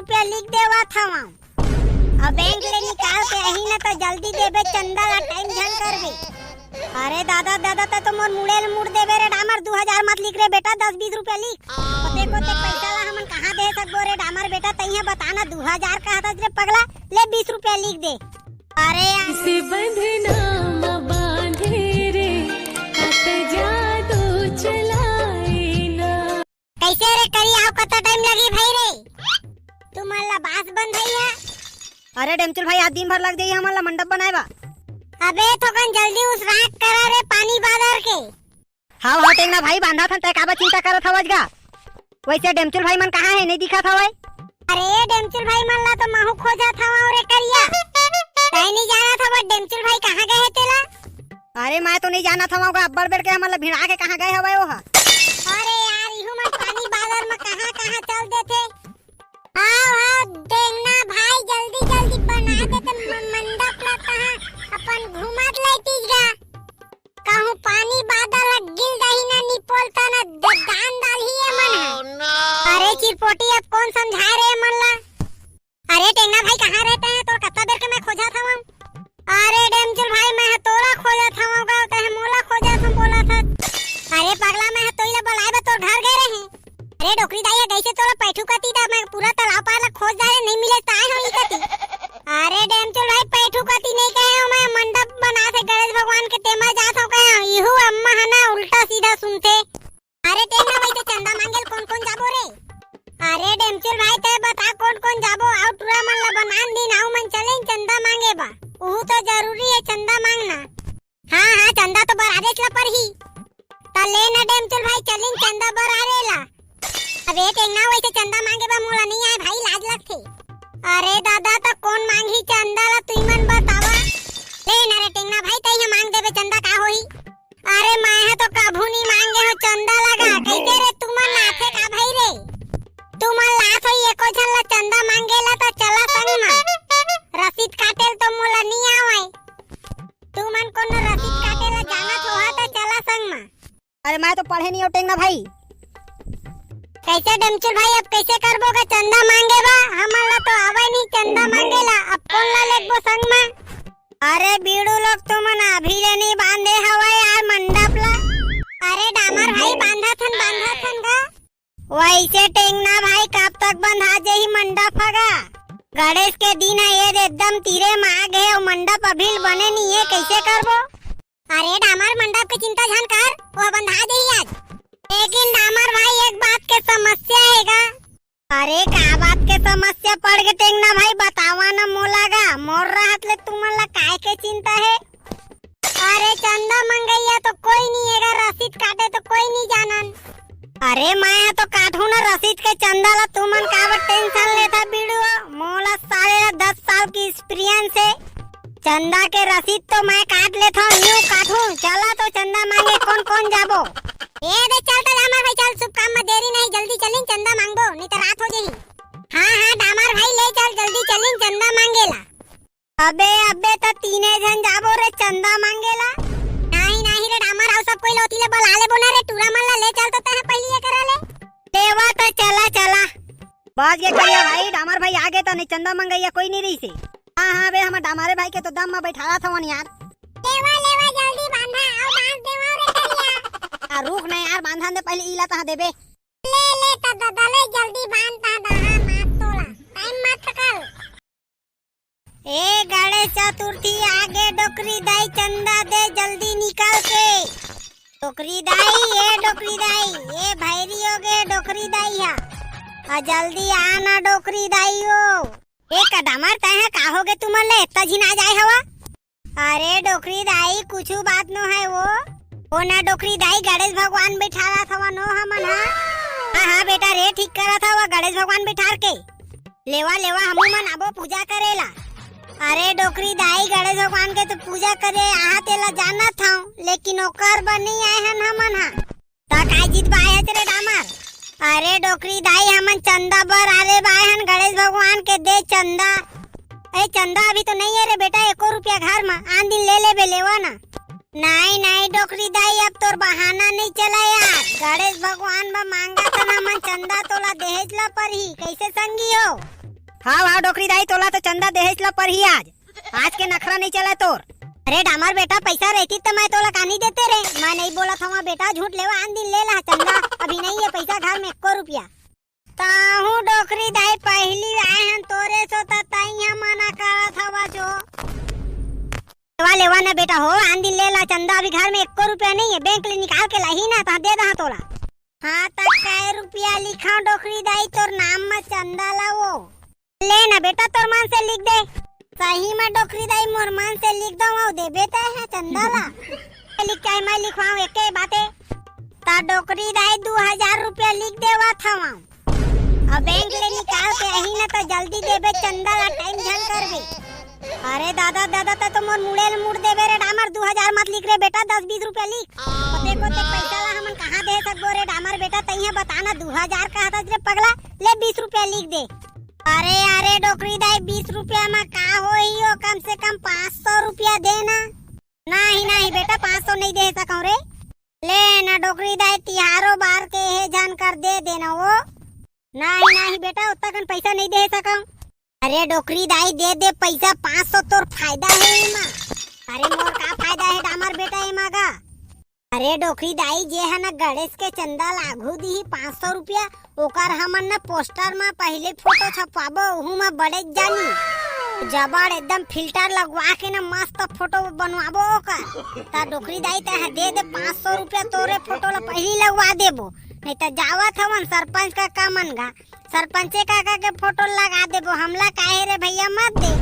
रुपया लिख देवा था अब बैंक ले निकाल के अही न तो जल्दी देबे चंदा ला टाइम झन करबे। अरे दादा दादा तो मोर मुड़ेल मुड़ देबे रे डामर 2000 मत लिख रे बेटा 10-20 रुपया लिख। ओते कोते पैसा ला हमन कहां दे सकबो रे डामर बेटा तइया बताना 2000 का हता रे पगला ले 20 रुपया लिख दे। अरे से बंधना बांधे रे कत जादू चलाए ना। कैसे रे करी आओ कत टाइम लगी भाई रे तुम्हारा बास बंधई है। अरे डेमचुल भाई आज दिन भर लग जाई हमारा मंडप बनाएबा। अबे थोकन जल्दी उस राख करा रे पानी बादर के। हां हां टेंगना भाई बांधा था तय काबा चिंता करत हवज गा। वैसे डेमचुल भाई मन कहां है नहीं दिखा था वै। अरे डेमचुल भाई मन ला तो महू खोजा था और करिया तय नहीं जाना था वो डेमचुल भाई कहां गए तेला। अरे मैं तो नहीं जाना था वहां अब्बड़ बेड़ के हमला भिड़ा के कहां गए हवै ओहा। अरे यार इहु में पानी बादर में कहां चल देथे। आओ टेंगना भाई जल्दी जल्दी बना देते मंडप ला कहां अपन घुमत लेती गा कहूं पानी बादल गिल दही ना निपोलता ना दान डाल ही है मन। अरे चिरपोटी अब कौन समझा रे मन ला। अरे टेंगना भाई कहां रहते हैं तो कत्ता देर के मैं खोजा था वहां। अरे डेमचुल भाई मैं तोरा खोजा था वहां का मोला खोजा था बोला था। अरे पगला मैं तोइला बुलाए तो घर गए रहे। अरे डोकरी दाई है कैसे तोरा पैठू कती दा मैं पूरा तालाब पार खोज डाले नहीं मिले ताए होई कती। अरे डेमचुल भाई पैठू कती नहीं कहे हो मैं मंडप बना थे गणेश भगवान के तेमा जात हो कहे इहु अम्मा हना उल्टा सीधा सुनते। अरे तेना भाई तो चंदा मांगेल कौन जाबो रे। अरे डेमचुल भाई ते बता कौन जाबो आउ टूरा मन ला बनान दिन आउ मन चलें चंदा मांगे बा उहु तो जरूरी है चंदा मांगना। हां चंदा तो बरादे चला पर ही ता ले ना डेमचुल भाई चलें चंदा बरारेला। अब एक ना वैसे चंदा मांगे बा मोला नहीं आए भाई लाज लगथे। अरे दादा तो कौन मांगी चंदा ला तू मन बतावा ले ना रे टेंगना भाई तई मांग देबे चंदा का होई। अरे मैं है तो कभू नहीं मांगे हो चंदा लगा कैसे रे तू मन लाथे का भाई रे तू मन लाथ होई एको झन ला चंदा मांगेला तो चला संग में रसीद काटेल तो मोला नहीं आवे तू मन कोनो रसीद काटेला जाना होहा तो चला संग में। अरे मैं तो पढ़े नहीं हो टेंगना भाई। कैसे डेमचुल भाई अब कैसे करबो का चंदा मांगे बा हमला तो आवे नहीं चंदा मांगेला अब कौन ला लेबो संग में। अरे बीड़ू लोग तो मन अभी ले नहीं बांधे हवा यार मंडप ला। अरे डामर भाई बांधा थन गा वैसे टेंगना भाई कब तक बंधा जेही मंडप हगा। गणेश के दिन है ये एकदम तीरे माग है और मंडप अभी बने नहीं है कैसे करबो। अरे डामर मंडप की चिंता झन कर वो बंधा देही आज। लेकिन डामर भाई एक बात के समस्या हैगा। अरे का बात के समस्या पड़ गए टेंगना भाई बतावा ना मोलागा मोर रहत ले तुमन ला काय के चिंता है। अरे चंदा मंगैया तो कोई नहीं हैगा रसीद काटे तो कोई नहीं जानन। अरे मैं तो काटू ना रसीद के चंदा ला तुमन का टेंशन लेता बीड़ू मोला साले 10 साल की एक्सपीरियंस है। चंदा के रसीद तो मैं काट लेता हूँ न्यू काटू चला तो चंदा मांगे कौन जाबो। ए दे चलता डामर भाई चल शुभ काम में देरी नहीं जल्दी चलें चंदा मांगबो नहीं तो रात हो जाही। हां डामर भाई ले चल जल्दी चलें चंदा मांगेला। अबे तो तीने जन जाबो रे चंदा मांगेला। नहीं रे डामर आउ सब कोई लोती ले बुला ले बोना रे टूरा मन ला ले चल तो तह पहली ये करा ले देवा तो चला बाज के करिया भाई डामर भाई आगे तो नहीं चंदा मंगैया कोई नहीं रही से। हां बे हम डामरे भाई के तो दम में बैठाला था वन यार। लेवा जल्दी बांधा आओ बांध देवा रे करिया। रुक नहीं यार बांधन दे पहले इला ता देबे ले ता दले जल्दी बांध ता दहा मत तोला टाइम मत कर। ए गणेश चतुर्थी आगे डोकरी दाई चंदा दे जल्दी निकल के। डोकरी दाई ये भैरी हो गए डोकरी दाई है आ जल्दी आना डोकरी दाई हो। एक डामर तय का होगे तुमन ले इतना झिना जाए हवा। अरे डोकरी दाई कुछ बात न है वो ना डोकरी दाई गणेश भगवान बैठाला था नो हमन हां बेटा रे ठीक करा था वो गणेश भगवान बैठार के लेवा हमू मन आबो पूजा करेला। अरे डोकरी दाई गणेश भगवान के तो पूजा करे आहा तेला जाना था लेकिन ओकर बनी आए हन हमन हा ता काय जीत बाय रे डामर। अरे डोकरी दाई हमन चंदा बर आले बाय हन गणेश भगवान के दे चंदा। ए चंदा अभी तो नहीं है रे बेटा 1 रुपया घर में आन दिन ले बे लेवा ना। नहीं डोकरी दाई अब तोर बहाना नहीं चला यार गणेश भगवान बा मांगा था ना मन चंदा तोला दहेज ला पर ही कैसे संगी हो। हाँ डोकरी दाई तोला तो चंदा देहेच ला पर ही आज के नखरा नहीं चला तोर। अरे डामर बेटा पैसा रहती तो मैं तोला कहानी देते रे। मैं नहीं बोला था बेटा झूठ लेवा आन दिन ले ला चंदा, अभी नहीं है पैसा घर में 1 रुपया। ताहू डोकरी दाई पहली आए हैं तोरे सो तइया मना करत हवा जो। लेवा ना बेटा हो, आन दिन ले ला चंदा, अभी घर में 1 रुपया नहीं है, बैंक ले निकाल के लाही ना ता दे दहा तोला। हाँ तक कै रुपया लिखा डोकरी दाई तोर नाम में चंदा लाओ। ले ना बेटा तोर मान से लिख दे। सही में डोकरी दाई मोर मान से लिख दो और दे बेटा है चंदा ला। लिख के मैं लिखवाऊं एक ही बाते। ता डोकरी दाई 2000 रुपया लिख देवा था वहाँ। अब बैंक ले निकाल के यही ना तो जल्दी देबे चंदा ला, टाइम झन करबे। अरे दादा तो मोर मुड़ेल मुड़ देबे रे डामर, 2000 मत लिख रे बेटा, 10-20 रुपया लिख। देखो ते पैसा ला हमन कहाँ दे सकबो रे डामर बेटा, तइया बताना 2000 का था रे पगला, ले 20 रुपया लिख दे। अरे डोकरी दाई 20 रुपया में का होई हो, कम से कम 500 रुपया देना। नहीं बेटा 500 नहीं दे सकूं रे। ले ना डोकरी दाई तिहारो बार के है जान कर दे देना वो। नहीं बेटा उतना कन पैसा नहीं दे सकूं। अरे डोकरी दाई दे पैसा 500, तोर फायदा है एमा। अरे मोर का फायदा है डामर बेटा एमा का। अरे डोकरी दाई जे है ना गणेश के चंदा लागू दी 500 रुपया, ओकर हमन ना पोस्टर में पहले फोटो छपवाबो, उहू में बड़े जानी जबड़ एकदम फिल्टर लगवा के ना मस्त फोटो बनवाबो ओकर। ता डोकरी दाई ते दे 500 रुपया तोरे फोटो ला पहले लगवा देबो, नहीं तो जावत हवन सरपंच का मनगा, सरपंचे काका के फोटो लगा देबो, हमला काहे रे भैया मत दे।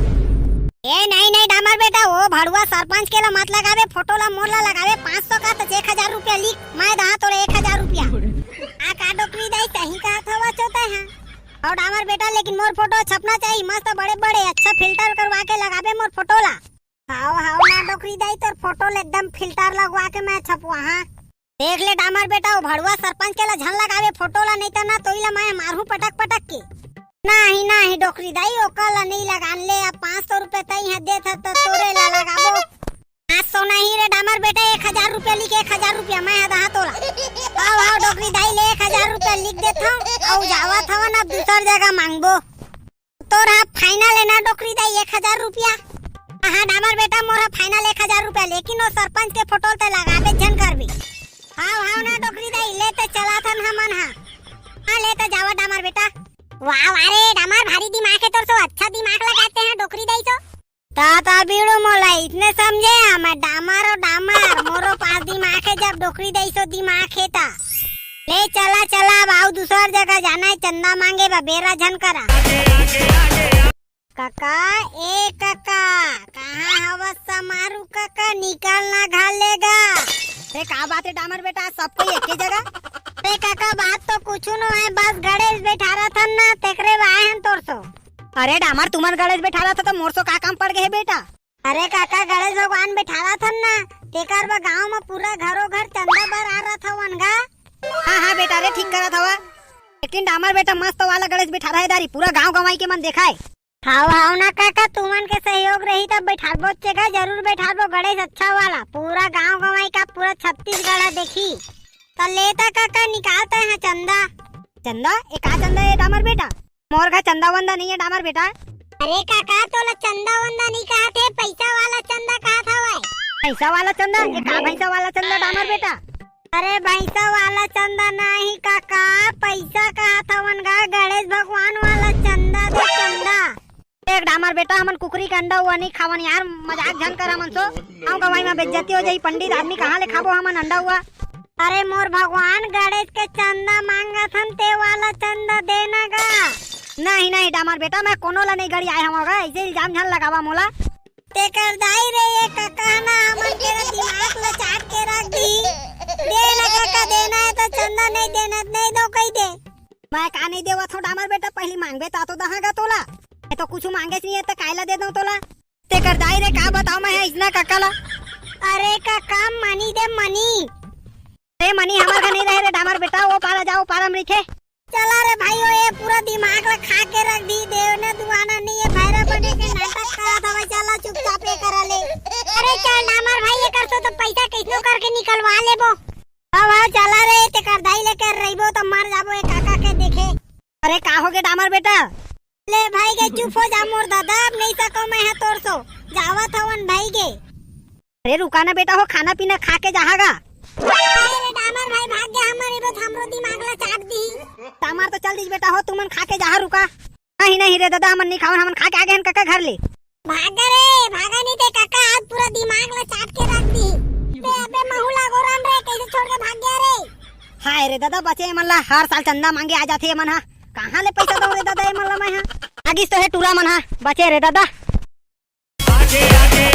ए नहीं डामर बेटा, वो भड़ुआ सरपंच के ला मत लगावे, फोटो ला मोर ला लगावे। 500 का तो 1000 रुपया लिख, मैं दहा तोरे 1000 रुपया। आ का डोकरी दाई सही कहा था चोता है। और डामर बेटा लेकिन मोर फोटो छपना चाहिए मस्त बड़े अच्छा फिल्टर करवा के लगावे मोर फोटो ला। हाओ ना डोकरी दाई तोर फोटो ला एकदम फिल्टर लगवा के मैं छपवा। हाँ देख ले डामर बेटा, वो भड़ुआ सरपंच के ला झन लगावे फोटो ला, नहीं तो ना तोइला मैं मारू पटक के। नहीं डोकरी दाई ओका ला नहीं लगान ले। अब 500 रुपए तई है दे था तो तोरे ला लगाबो। 500 नहीं रे डामर बेटा, 1000 रुपया लिख, 1000 रुपया मैं दहा तोला। आओ डोकरी दाई ले 1000 रुपया लिख देता हूँ और जावा था ना दूसर जगह मांगबो। तोरा फाइनल है ना डोकरी दाई 1000 रुपया। हाँ डामर बेटा मोरा फाइनल 1000 रुपया, लेकिन वो सरपंच के फोटो ते लगाबे झन करबी। हाँ ना डोकरी दाई लेते चला था हमन। हाँ लेते जावा डामर बेटा। वाह अरे डामर भारी दिमाग है तोर, सो अच्छा दिमाग लगाते हैं डोकरी दाई तो। ताता बीड़ो मोला इतने समझे हमें डामर और डामर मोरो पास दिमाग है, जब डोकरी दाई सो दिमाग है ता। ले चला बाऊ दूसर जगह जाना है, चंदा मांगे बेरा झन करा। काका ए काका कहाँ हवस समारू काका, निकलना घालेगा। का बात है डामर बेटा, सब कोई एक ही जगह। अरे काका बात तो कुछ न है, बस गणेश बैठा रहा था ना तेकरे आए हैं तोर सो। अरे डामर तुमन गणेश बैठा रहा था तो मोर सो का काम पड़ गए बेटा। अरे काका गणेश भगवान बैठा रहा था ना, तेकर बा गांव में पूरा घरों घर चंदा बर आ रहा था वनगा। हाँ बेटा रे ठीक करा था, लेकिन डामर बेटा मस्त वाला गणेश बैठा रहा है दारी, पूरा गाँव गवाई के मन देखा है। हाँ ना काका तुमन के सहयोग रही तब बैठाबो जगह जरूर बैठाबो गणेश अच्छा वाला, पूरा गांव गवाई का पूरा छत्तीसगढ़ देखी। तो लेता काका निकालते हैं चंदा। एक का चंदा है डामर बेटा, मोर का चंदा वंदा नहीं है डामर बेटा। अरे काका तो चंदा वंदा नहीं कहा थे, पैसा वाला चंदा कहा था भाई। पैसा वाला चंदा, एक का पैसा वाला चंदा डामर बेटा। अरे पैसा वाला चंदा नहीं काका, पैसा कहा था वनगा गणेश भगवान वाला चंदा दे चंदा। एक डामर बेटा हमन कुकरी का अंडा हुआ नहीं खावन यार, मजाक झन कर हमन सो। गाँव गवाई में बेइज्जती हो जाई, पंडित आदमी कहाँ ले खाबो हमन अंडा हुआ। अरे मोर भगवान गणेश के चंदा मांगा थन, ते वाला चंदा देना गा। नहीं डामर बेटा मैं कोनो ला नहीं गड़ी आए हमगा, ऐसे इल्जाम झन लगावा मोला। ते कर दाई रे ये काका ना हमन के दिमाग ला चाट के रख दी। देना काका देना है तो चंदा, नहीं देना नहीं दो कही दे। मैं का नहीं देवा थो डामर बेटा, पहली मांगबे ता तो दहागा तोला, तो कुछ मांगे नहीं है तो कायला दे दो तोला। ते कर दाई रे का बताओ मैं इतना काका ला। अरे काका मनी दे मनी। अरे मनी हमारे का नहीं रहे रे डामर बेटा, वो पारा जाओ पारा में लिखे। चला रे भाई ये पूरा दिमाग ला खा के रख दी, देवने दुआना नहीं है, भैरा बने के नाटक करा था भाई, चला चुपचाप ये करा ले। अरे चल डामर भाई ये कर तो पैसा कैसो करके निकलवा लेबो। हाँ चला रे ते कर दाई लेकर रहीबो तो मर जाबो ये काका के देखे। अरे का हो गए डामर बेटा, ले भाई के चुप हो जा मोर दादा, अब नहीं सको मैं है तोर सो जावत हवन भाई के। अरे रुका ना बेटा हो, खाना पीना खा के जहागा। अरे डामर भाई भाग गया हमारे बस हमरो दिमाग ला चाट दी। तामार तो चल दीज बेटा हो, तुमन खा के जहा रुका। नहीं नहीं रे दादा, हमन नहीं खावन, हमन खा के आगे हन काका घर ले। भागा रे भागा नहीं ते काका, आज पूरा दिमाग ला चाट के रख दी। बे अबे महूला गोराम रे कैसे छोड़ के भाग गया रे। हाय रे दादा, बचे मन ला हर साल चंदा मांगे आ जाथे मन हा, कहाँ ले पैसा दो रे दादा मन ला मैं हा। आगिस तो है टूरा मन हा, बचे रे दादा। आगे आगे